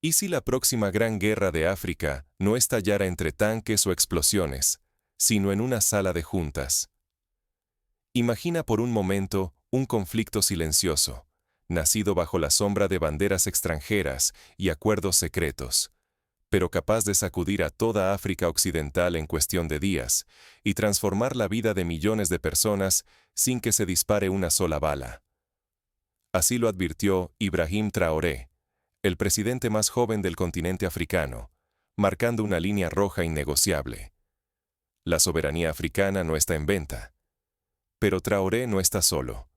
¿Y si la próxima gran guerra de África no estallara entre tanques o explosiones, sino en una sala de juntas? Imagina por un momento un conflicto silencioso, nacido bajo la sombra de banderas extranjeras y acuerdos secretos, pero capaz de sacudir a toda África Occidental en cuestión de días y transformar la vida de millones de personas sin que se dispare una sola bala. Así lo advirtió Ibrahim Traoré, el presidente más joven del continente africano, marcando una línea roja innegociable. La soberanía africana no está en venta. Pero Traoré no está solo.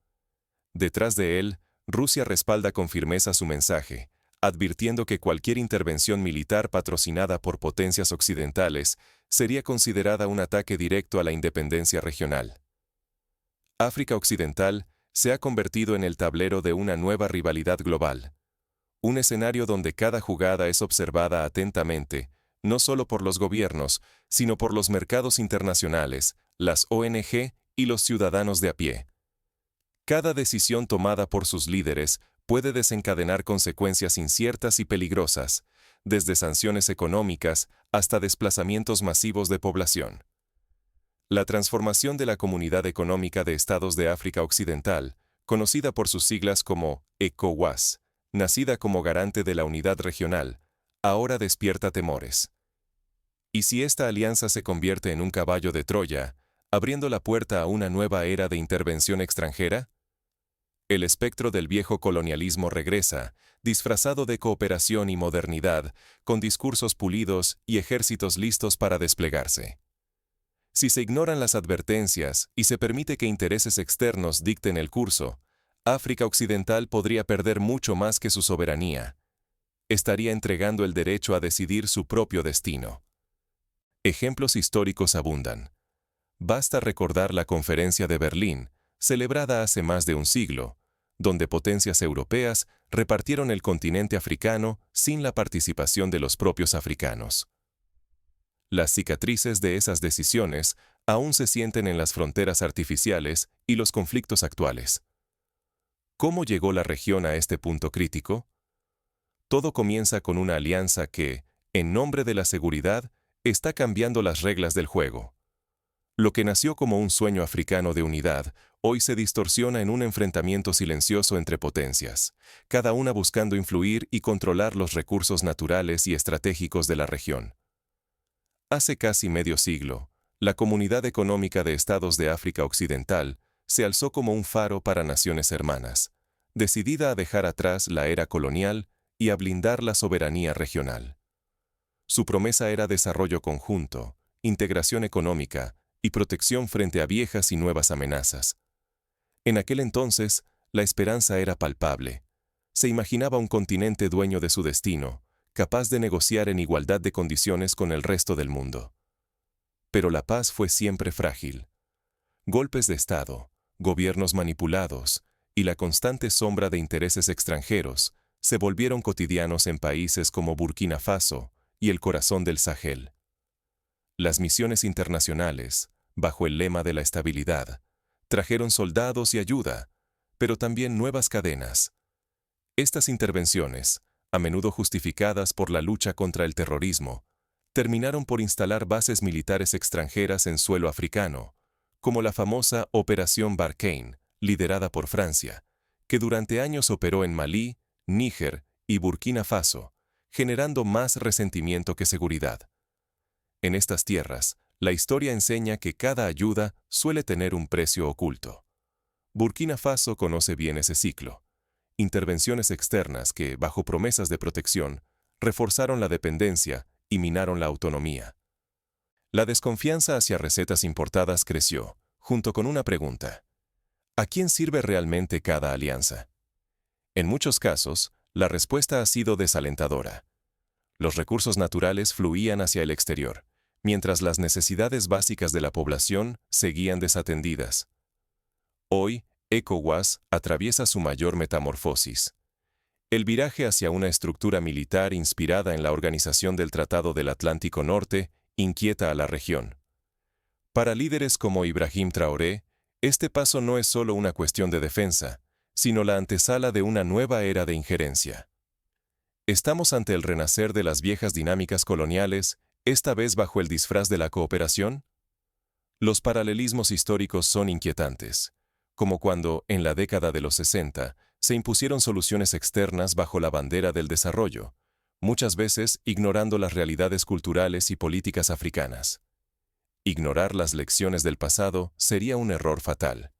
Detrás de él, Rusia respalda con firmeza su mensaje, advirtiendo que cualquier intervención militar patrocinada por potencias occidentales sería considerada un ataque directo a la independencia regional. África Occidental se ha convertido en el tablero de una nueva rivalidad global, un escenario donde cada jugada es observada atentamente, no solo por los gobiernos, sino por los mercados internacionales, las ONG y los ciudadanos de a pie. Cada decisión tomada por sus líderes puede desencadenar consecuencias inciertas y peligrosas, desde sanciones económicas hasta desplazamientos masivos de población. La transformación de la Comunidad Económica de Estados de África Occidental, conocida por sus siglas como ECOWAS, nacida como garante de la unidad regional, ahora despierta temores. ¿Y si esta alianza se convierte en un caballo de Troya, abriendo la puerta a una nueva era de intervención extranjera? El espectro del viejo colonialismo regresa, disfrazado de cooperación y modernidad, con discursos pulidos y ejércitos listos para desplegarse. Si se ignoran las advertencias y se permite que intereses externos dicten el curso, África Occidental podría perder mucho más que su soberanía. Estaría entregando el derecho a decidir su propio destino. Ejemplos históricos abundan. Basta recordar la Conferencia de Berlín, celebrada hace más de un siglo, donde potencias europeas repartieron el continente africano sin la participación de los propios africanos. Las cicatrices de esas decisiones aún se sienten en las fronteras artificiales y los conflictos actuales. ¿Cómo llegó la región a este punto crítico? Todo comienza con una alianza que, en nombre de la seguridad, está cambiando las reglas del juego. Lo que nació como un sueño africano de unidad, hoy se distorsiona en un enfrentamiento silencioso entre potencias, cada una buscando influir y controlar los recursos naturales y estratégicos de la región. Hace casi medio siglo, la Comunidad Económica de Estados de África Occidental se alzó como un faro para naciones hermanas, decidida a dejar atrás la era colonial y a blindar la soberanía regional. Su promesa era desarrollo conjunto, integración económica y protección frente a viejas y nuevas amenazas. En aquel entonces, la esperanza era palpable. Se imaginaba un continente dueño de su destino, capaz de negociar en igualdad de condiciones con el resto del mundo. Pero la paz fue siempre frágil. Golpes de Estado, gobiernos manipulados y la constante sombra de intereses extranjeros se volvieron cotidianos en países como Burkina Faso y el corazón del Sahel. Las misiones internacionales, bajo el lema de la estabilidad, trajeron soldados y ayuda, pero también nuevas cadenas. Estas intervenciones, a menudo justificadas por la lucha contra el terrorismo, terminaron por instalar bases militares extranjeras en suelo africano, como la famosa Operación Barkhane, liderada por Francia, que durante años operó en Malí, Níger y Burkina Faso, generando más resentimiento que seguridad. En estas tierras, la historia enseña que cada ayuda suele tener un precio oculto. Burkina Faso conoce bien ese ciclo. Intervenciones externas que, bajo promesas de protección, reforzaron la dependencia y minaron la autonomía. La desconfianza hacia recetas importadas creció, junto con una pregunta: ¿a quién sirve realmente cada alianza? En muchos casos, la respuesta ha sido desalentadora. Los recursos naturales fluían hacia el exterior, mientras las necesidades básicas de la población seguían desatendidas. Hoy, ECOWAS atraviesa su mayor metamorfosis. El viraje hacia una estructura militar inspirada en la Organización del Tratado del Atlántico Norte inquieta a la región. Para líderes como Ibrahim Traoré, este paso no es solo una cuestión de defensa, sino la antesala de una nueva era de injerencia. ¿Estamos ante el renacer de las viejas dinámicas coloniales, esta vez bajo el disfraz de la cooperación? Los paralelismos históricos son inquietantes, como cuando, en la década de los 60, se impusieron soluciones externas bajo la bandera del desarrollo, muchas veces ignorando las realidades culturales y políticas africanas. Ignorar las lecciones del pasado sería un error fatal.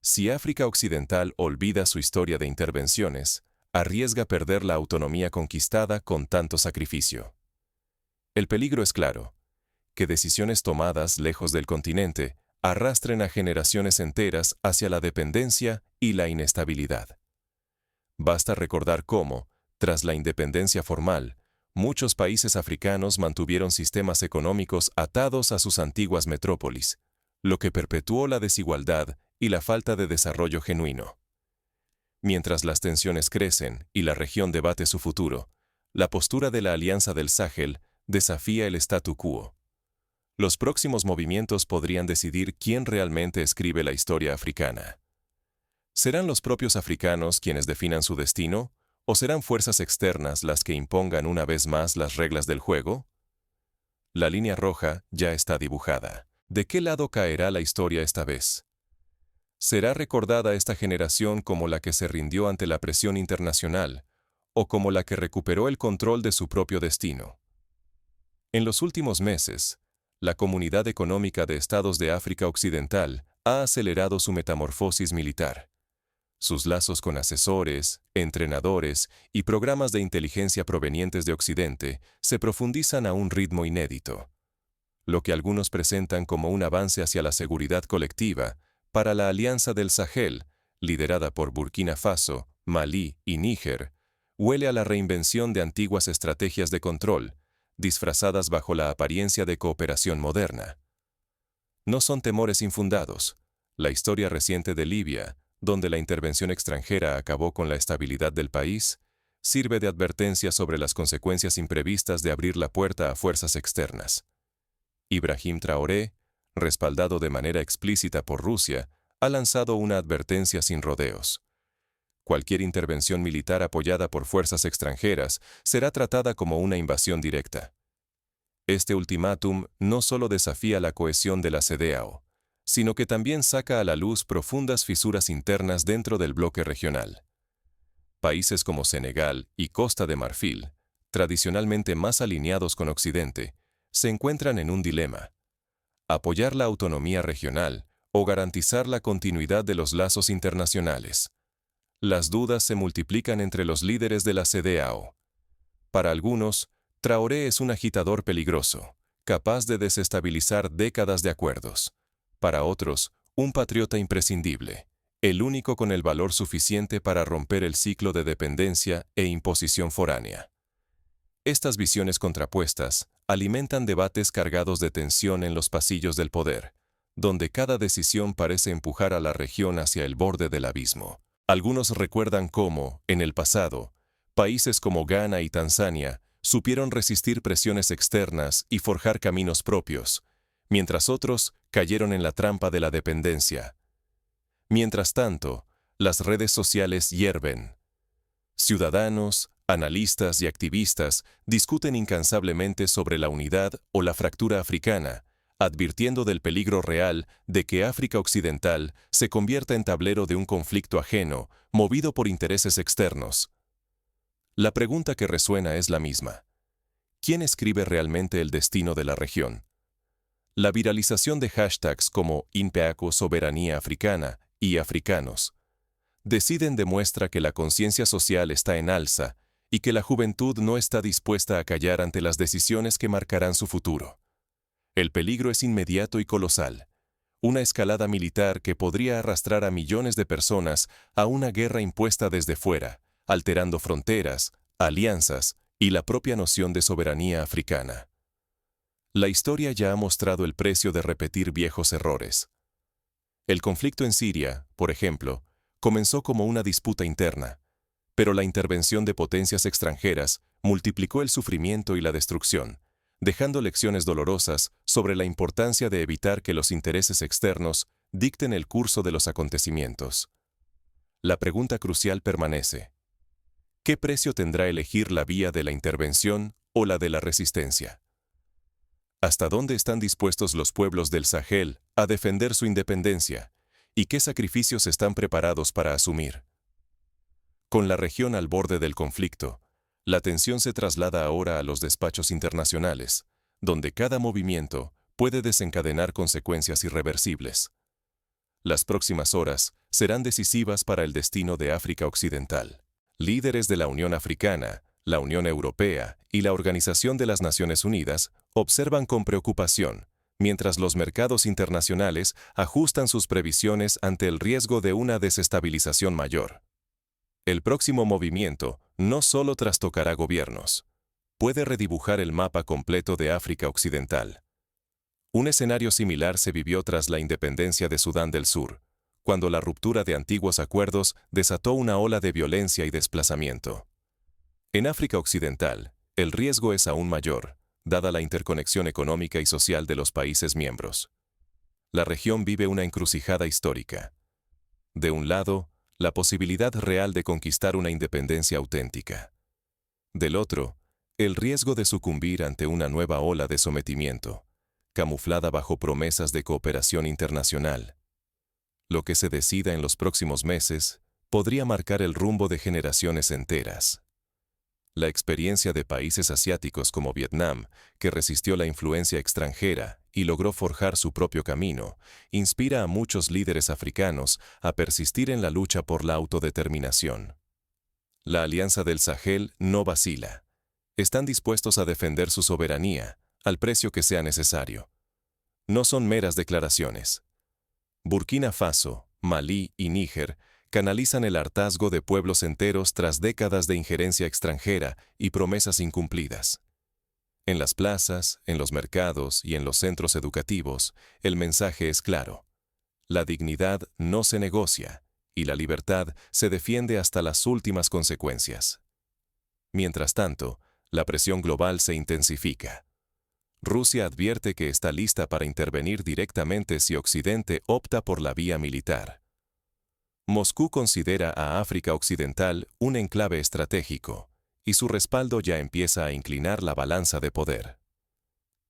Si África Occidental olvida su historia de intervenciones, arriesga perder la autonomía conquistada con tanto sacrificio. El peligro es claro, que decisiones tomadas lejos del continente arrastren a generaciones enteras hacia la dependencia y la inestabilidad. Basta recordar cómo, tras la independencia formal, muchos países africanos mantuvieron sistemas económicos atados a sus antiguas metrópolis, lo que perpetuó la desigualdad y la falta de desarrollo genuino. Mientras las tensiones crecen y la región debate su futuro, la postura de la Alianza del Sahel desafía el statu quo. Los próximos movimientos podrían decidir quién realmente escribe la historia africana. ¿Serán los propios africanos quienes definan su destino, o serán fuerzas externas las que impongan una vez más las reglas del juego? La línea roja ya está dibujada. ¿De qué lado caerá la historia esta vez? ¿Será recordada esta generación como la que se rindió ante la presión internacional, o como la que recuperó el control de su propio destino? En los últimos meses, la Comunidad Económica de Estados de África Occidental ha acelerado su metamorfosis militar. Sus lazos con asesores, entrenadores y programas de inteligencia provenientes de Occidente se profundizan a un ritmo inédito. Lo que algunos presentan como un avance hacia la seguridad colectiva, para la Alianza del Sahel, liderada por Burkina Faso, Malí y Níger, huele a la reinvención de antiguas estrategias de control, disfrazadas bajo la apariencia de cooperación moderna. No son temores infundados. La historia reciente de Libia, donde la intervención extranjera acabó con la estabilidad del país, sirve de advertencia sobre las consecuencias imprevistas de abrir la puerta a fuerzas externas. Ibrahim Traoré, respaldado de manera explícita por Rusia, ha lanzado una advertencia sin rodeos. Cualquier intervención militar apoyada por fuerzas extranjeras será tratada como una invasión directa. Este ultimátum no solo desafía la cohesión de la CEDEAO, sino que también saca a la luz profundas fisuras internas dentro del bloque regional. Países como Senegal y Costa de Marfil, tradicionalmente más alineados con Occidente, se encuentran en un dilema: apoyar la autonomía regional o garantizar la continuidad de los lazos internacionales. Las dudas se multiplican entre los líderes de la CEDEAO. Para algunos, Traoré es un agitador peligroso, capaz de desestabilizar décadas de acuerdos. Para otros, un patriota imprescindible, el único con el valor suficiente para romper el ciclo de dependencia e imposición foránea. Estas visiones contrapuestas alimentan debates cargados de tensión en los pasillos del poder, donde cada decisión parece empujar a la región hacia el borde del abismo. Algunos recuerdan cómo, en el pasado, países como Ghana y Tanzania supieron resistir presiones externas y forjar caminos propios, mientras otros cayeron en la trampa de la dependencia. Mientras tanto, las redes sociales hierven. Ciudadanos, analistas y activistas discuten incansablemente sobre la unidad o la fractura africana, advirtiendo del peligro real de que África Occidental se convierta en tablero de un conflicto ajeno, movido por intereses externos. La pregunta que resuena es la misma: ¿quién escribe realmente el destino de la región? La viralización de hashtags como Impeaco Soberanía Africana y Africanos demuestra que la conciencia social está en alza y que la juventud no está dispuesta a callar ante las decisiones que marcarán su futuro. El peligro es inmediato y colosal: una escalada militar que podría arrastrar a millones de personas a una guerra impuesta desde fuera, alterando fronteras, alianzas y la propia noción de soberanía africana. La historia ya ha mostrado el precio de repetir viejos errores. El conflicto en Siria, por ejemplo, comenzó como una disputa interna, pero la intervención de potencias extranjeras multiplicó el sufrimiento y la destrucción, dejando lecciones dolorosas sobre la importancia de evitar que los intereses externos dicten el curso de los acontecimientos. La pregunta crucial permanece: ¿Qué precio tendrá elegir la vía de la intervención o la de la resistencia? ¿Hasta dónde están dispuestos los pueblos del Sahel a defender su independencia? ¿Y qué sacrificios están preparados para asumir? Con la región al borde del conflicto, la atención se traslada ahora a los despachos internacionales, donde cada movimiento puede desencadenar consecuencias irreversibles. Las próximas horas serán decisivas para el destino de África Occidental. Líderes de la Unión Africana, la Unión Europea y la Organización de las Naciones Unidas observan con preocupación, mientras los mercados internacionales ajustan sus previsiones ante el riesgo de una desestabilización mayor. El próximo movimiento no solo trastocará gobiernos, puede redibujar el mapa completo de África Occidental. Un escenario similar se vivió tras la independencia de Sudán del Sur, cuando la ruptura de antiguos acuerdos desató una ola de violencia y desplazamiento. En África Occidental, el riesgo es aún mayor, dada la interconexión económica y social de los países miembros. La región vive una encrucijada histórica. De un lado, la posibilidad real de conquistar una independencia auténtica. Del otro, el riesgo de sucumbir ante una nueva ola de sometimiento, camuflada bajo promesas de cooperación internacional. Lo que se decida en los próximos meses podría marcar el rumbo de generaciones enteras. La experiencia de países asiáticos como Vietnam, que resistió la influencia extranjera y logró forjar su propio camino, inspira a muchos líderes africanos a persistir en la lucha por la autodeterminación. La Alianza del Sahel no vacila. Están dispuestos a defender su soberanía, al precio que sea necesario. No son meras declaraciones. Burkina Faso, Malí y Níger canalizan el hartazgo de pueblos enteros tras décadas de injerencia extranjera y promesas incumplidas. En las plazas, en los mercados y en los centros educativos, el mensaje es claro. La dignidad no se negocia y la libertad se defiende hasta las últimas consecuencias. Mientras tanto, la presión global se intensifica. Rusia advierte que está lista para intervenir directamente si Occidente opta por la vía militar. Moscú considera a África Occidental un enclave estratégico, y su respaldo ya empieza a inclinar la balanza de poder.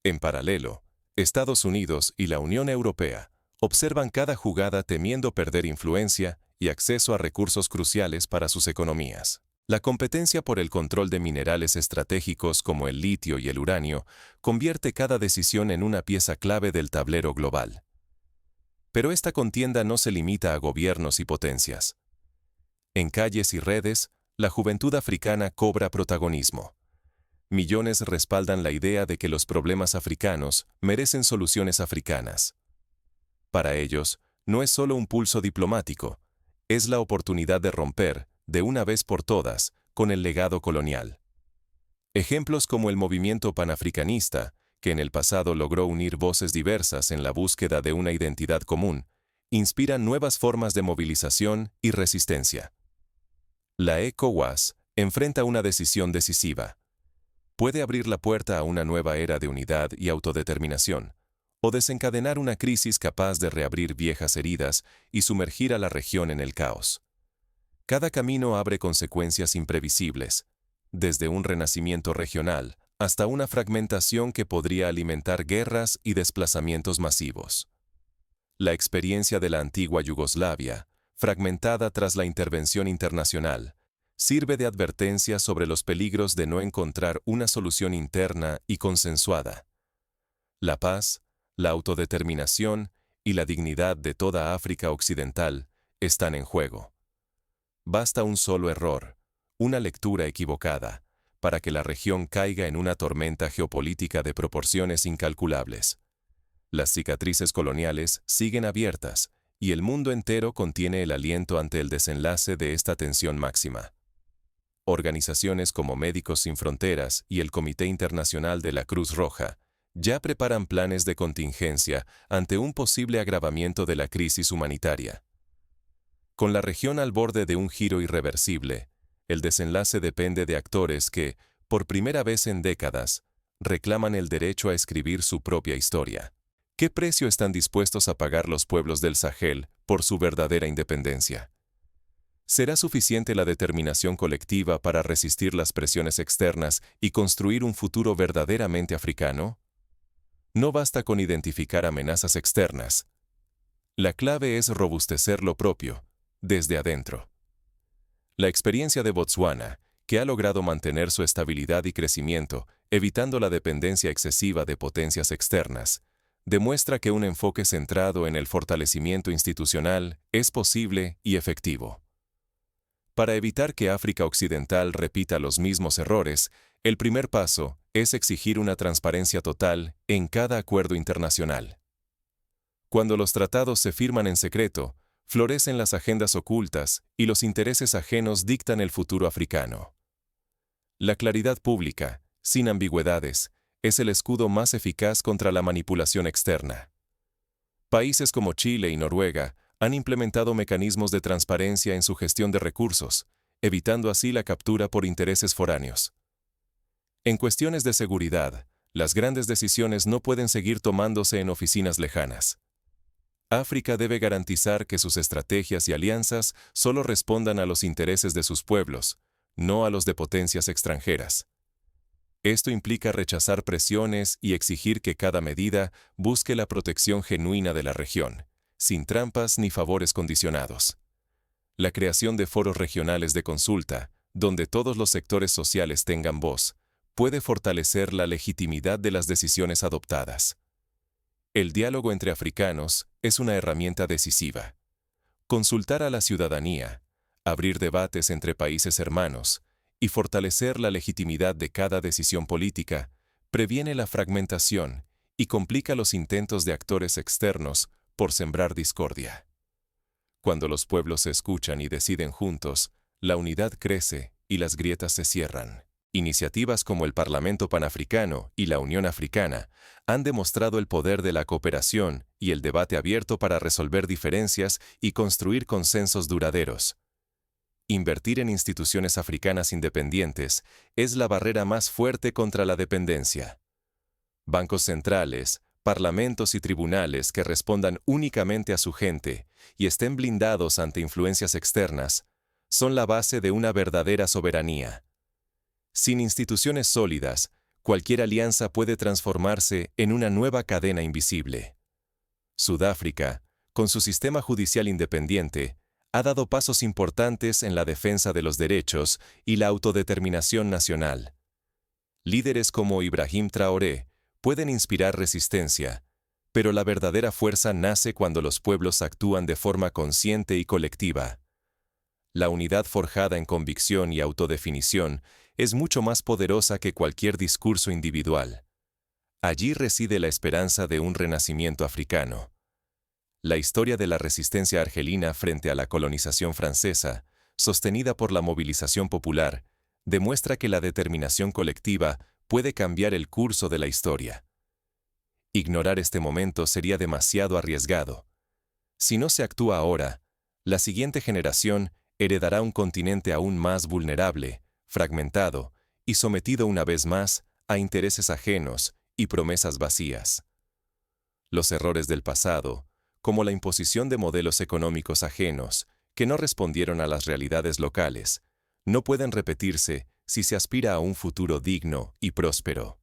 En paralelo, Estados Unidos y la Unión Europea observan cada jugada temiendo perder influencia y acceso a recursos cruciales para sus economías. La competencia por el control de minerales estratégicos como el litio y el uranio convierte cada decisión en una pieza clave del tablero global. Pero esta contienda no se limita a gobiernos y potencias. En calles y redes, la juventud africana cobra protagonismo. Millones respaldan la idea de que los problemas africanos merecen soluciones africanas. Para ellos, no es solo un pulso diplomático, es la oportunidad de romper, de una vez por todas, con el legado colonial. Ejemplos como el movimiento panafricanista, que en el pasado logró unir voces diversas en la búsqueda de una identidad común, inspiran nuevas formas de movilización y resistencia. La ECOWAS enfrenta una decisión decisiva. Puede abrir la puerta a una nueva era de unidad y autodeterminación, o desencadenar una crisis capaz de reabrir viejas heridas y sumergir a la región en el caos. Cada camino abre consecuencias imprevisibles, desde un renacimiento regional hasta una fragmentación que podría alimentar guerras y desplazamientos masivos. La experiencia de la antigua Yugoslavia, fragmentada tras la intervención internacional, sirve de advertencia sobre los peligros de no encontrar una solución interna y consensuada. La paz, la autodeterminación y la dignidad de toda África Occidental están en juego. Basta un solo error, una lectura equivocada, para que la región caiga en una tormenta geopolítica de proporciones incalculables. Las cicatrices coloniales siguen abiertas, y el mundo entero contiene el aliento ante el desenlace de esta tensión máxima. Organizaciones como Médicos Sin Fronteras y el Comité Internacional de la Cruz Roja ya preparan planes de contingencia ante un posible agravamiento de la crisis humanitaria. Con la región al borde de un giro irreversible, el desenlace depende de actores que, por primera vez en décadas, reclaman el derecho a escribir su propia historia. ¿Qué precio están dispuestos a pagar los pueblos del Sahel por su verdadera independencia? ¿Será suficiente la determinación colectiva para resistir las presiones externas y construir un futuro verdaderamente africano? No basta con identificar amenazas externas. La clave es robustecer lo propio, desde adentro. La experiencia de Botsuana, que ha logrado mantener su estabilidad y crecimiento, evitando la dependencia excesiva de potencias externas, demuestra que un enfoque centrado en el fortalecimiento institucional es posible y efectivo. Para evitar que África Occidental repita los mismos errores, el primer paso es exigir una transparencia total en cada acuerdo internacional. Cuando los tratados se firman en secreto, florecen las agendas ocultas y los intereses ajenos dictan el futuro africano. La claridad pública, sin ambigüedades, es el escudo más eficaz contra la manipulación externa. Países como Chile y Noruega han implementado mecanismos de transparencia en su gestión de recursos, evitando así la captura por intereses foráneos. En cuestiones de seguridad, las grandes decisiones no pueden seguir tomándose en oficinas lejanas. África debe garantizar que sus estrategias y alianzas solo respondan a los intereses de sus pueblos, no a los de potencias extranjeras. Esto implica rechazar presiones y exigir que cada medida busque la protección genuina de la región, sin trampas ni favores condicionados. La creación de foros regionales de consulta, donde todos los sectores sociales tengan voz, puede fortalecer la legitimidad de las decisiones adoptadas. El diálogo entre africanos es una herramienta decisiva. Consultar a la ciudadanía, abrir debates entre países hermanos y fortalecer la legitimidad de cada decisión política previene la fragmentación y complica los intentos de actores externos por sembrar discordia. Cuando los pueblos se escuchan y deciden juntos, la unidad crece y las grietas se cierran. Iniciativas como el Parlamento Panafricano y la Unión Africana han demostrado el poder de la cooperación y el debate abierto para resolver diferencias y construir consensos duraderos. Invertir en instituciones africanas independientes es la barrera más fuerte contra la dependencia. Bancos centrales, parlamentos y tribunales que respondan únicamente a su gente y estén blindados ante influencias externas son la base de una verdadera soberanía. Sin instituciones sólidas, cualquier alianza puede transformarse en una nueva cadena invisible. Sudáfrica, con su sistema judicial independiente, ha dado pasos importantes en la defensa de los derechos y la autodeterminación nacional. Líderes como Ibrahim Traoré pueden inspirar resistencia, pero la verdadera fuerza nace cuando los pueblos actúan de forma consciente y colectiva. La unidad forjada en convicción y autodefinición es mucho más poderosa que cualquier discurso individual. Allí reside la esperanza de un renacimiento africano. La historia de la resistencia argelina frente a la colonización francesa, sostenida por la movilización popular, demuestra que la determinación colectiva puede cambiar el curso de la historia. Ignorar este momento sería demasiado arriesgado. Si no se actúa ahora, la siguiente generación heredará un continente aún más vulnerable, fragmentado y sometido una vez más a intereses ajenos y promesas vacías. Los errores del pasado, como la imposición de modelos económicos ajenos que no respondieron a las realidades locales, no pueden repetirse si se aspira a un futuro digno y próspero.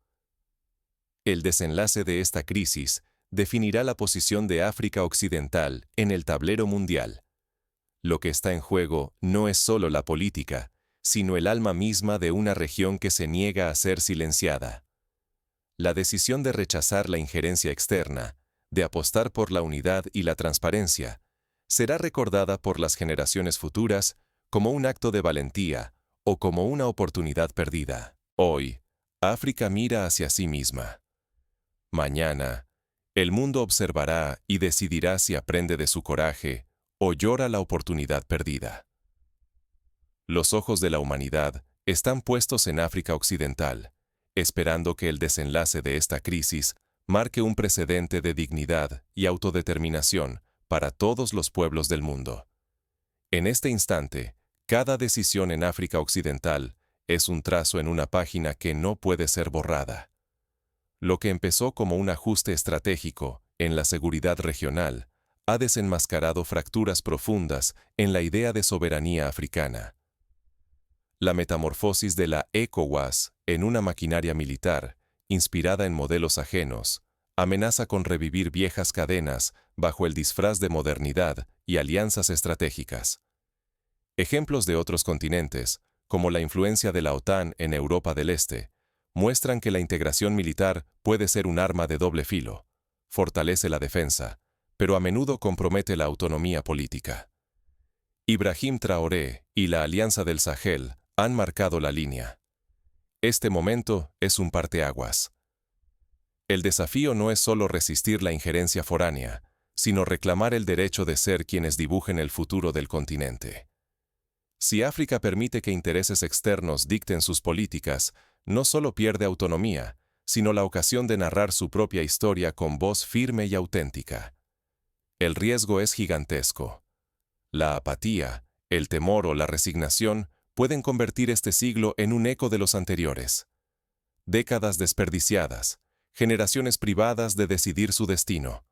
El desenlace de esta crisis definirá la posición de África Occidental en el tablero mundial. Lo que está en juego no es solo la política, sino el alma misma de una región que se niega a ser silenciada. La decisión de rechazar la injerencia externa, de apostar por la unidad y la transparencia, será recordada por las generaciones futuras como un acto de valentía o como una oportunidad perdida. Hoy, África mira hacia sí misma. Mañana, el mundo observará y decidirá si aprende de su coraje o llora la oportunidad perdida. Los ojos de la humanidad están puestos en África Occidental, esperando que el desenlace de esta crisis marque un precedente de dignidad y autodeterminación para todos los pueblos del mundo. En este instante, cada decisión en África Occidental es un trazo en una página que no puede ser borrada. Lo que empezó como un ajuste estratégico en la seguridad regional, ha desenmascarado fracturas profundas en la idea de soberanía africana. La metamorfosis de la ECOWAS en una maquinaria militar, inspirada en modelos ajenos, amenaza con revivir viejas cadenas bajo el disfraz de modernidad y alianzas estratégicas. Ejemplos de otros continentes, como la influencia de la OTAN en Europa del Este, muestran que la integración militar puede ser un arma de doble filo. Fortalece la defensa, pero a menudo compromete la autonomía política. Ibrahim Traoré y la Alianza del Sahel han marcado la línea. Este momento es un parteaguas. El desafío no es solo resistir la injerencia foránea, sino reclamar el derecho de ser quienes dibujen el futuro del continente. Si África permite que intereses externos dicten sus políticas, no solo pierde autonomía, sino la ocasión de narrar su propia historia con voz firme y auténtica. El riesgo es gigantesco. La apatía, el temor o la resignación pueden convertir este siglo en un eco de los anteriores. Décadas desperdiciadas, generaciones privadas de decidir su destino.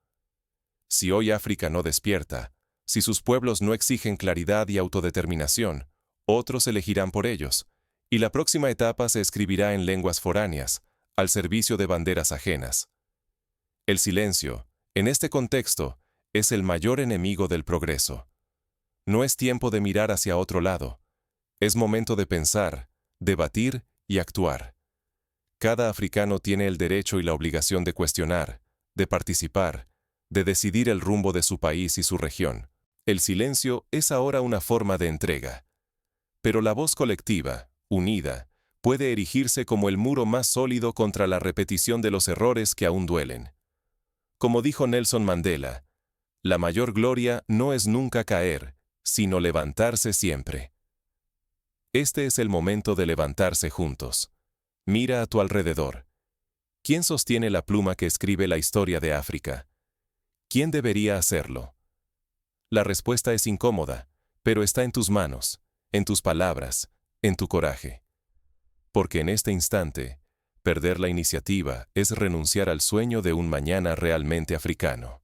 Si hoy África no despierta, si sus pueblos no exigen claridad y autodeterminación, otros elegirán por ellos, y la próxima etapa se escribirá en lenguas foráneas, al servicio de banderas ajenas. El silencio, en este contexto, es el mayor enemigo del progreso. No es tiempo de mirar hacia otro lado. Es momento de pensar, debatir y actuar. Cada africano tiene el derecho y la obligación de cuestionar, de participar, de decidir el rumbo de su país y su región. El silencio es ahora una forma de entrega. Pero la voz colectiva, unida, puede erigirse como el muro más sólido contra la repetición de los errores que aún duelen. Como dijo Nelson Mandela, la mayor gloria no es nunca caer, sino levantarse siempre. Este es el momento de levantarse juntos. Mira a tu alrededor. ¿Quién sostiene la pluma que escribe la historia de África? ¿Quién debería hacerlo? La respuesta es incómoda, pero está en tus manos, en tus palabras, en tu coraje. Porque en este instante, perder la iniciativa es renunciar al sueño de un mañana realmente africano.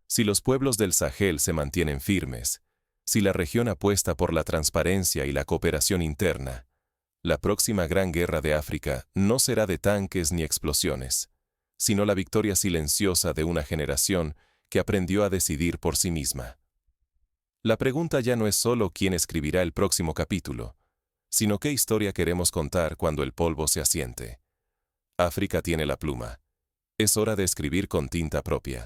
Si los pueblos del Sahel se mantienen firmes, si la región apuesta por la transparencia y la cooperación interna, la próxima gran guerra de África no será de tanques ni explosiones, sino la victoria silenciosa de una generación que aprendió a decidir por sí misma. La pregunta ya no es solo quién escribirá el próximo capítulo, sino qué historia queremos contar cuando el polvo se asiente. África tiene la pluma. Es hora de escribir con tinta propia.